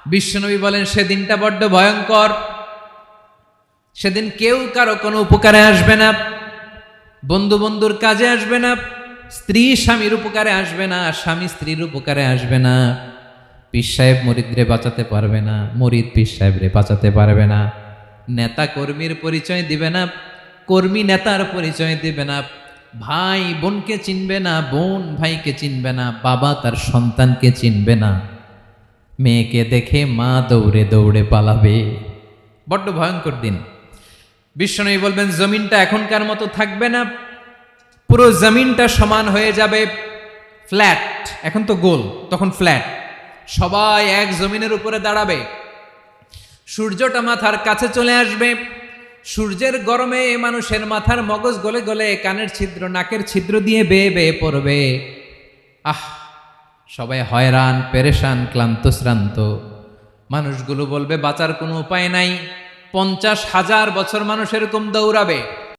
বিশ্বনবী বলেন সেদিনটা বড্ড ভয়ঙ্কর। সেদিন কেউ কারো কোনো উপকারে আসবে না, বন্ধু বন্ধুর কাজে আসবে না, স্ত্রী স্বামীর উপকারে আসবে না, স্বামী স্ত্রীর উপকারে আসবে না, পীর সাহেব মুরিদরে বাঁচাতে পারবে না, মুরিদ পীর সাহেবরে বাঁচাতে পারবে না, নেতা কর্মীর পরিচয় দিবে না, কর্মী নেতার পরিচয় দিবে না, ভাই বোনকে চিনবে না, বোন ভাইকে চিনবে না, বাবা তার সন্তানকে চিনবে না, মেয়েকে দেখে মা দৌড়ে দৌড়ে পালাবে। বড্ড ভয়ঙ্কর দিন। বিশ্বনবী বলবেন জমিনটা এখনকার মতো থাকবে না, পুরো জমিনটা সমান হয়ে যাবে, ফ্ল্যাট। এখন তো গোল, তখন ফ্ল্যাট। সবাই এক জমিনের উপরে দাঁড়াবে, সূর্যটা মাথার কাছে চলে আসবে, সূর্যের গরমে মানুষের মাথার মগজ গলে গলে কানের ছিদ্র নাকের ছিদ্র দিয়ে বেয়ে বেয়ে পড়বে। আহ, সবাই হয়রান, পেরেশান, ক্লান্ত শ্রান্ত। মানুষগুলো বলবে বাঁচার কোনো উপায় নাই। 50,000 বছর মানুষ এরকম দৌড়াবে।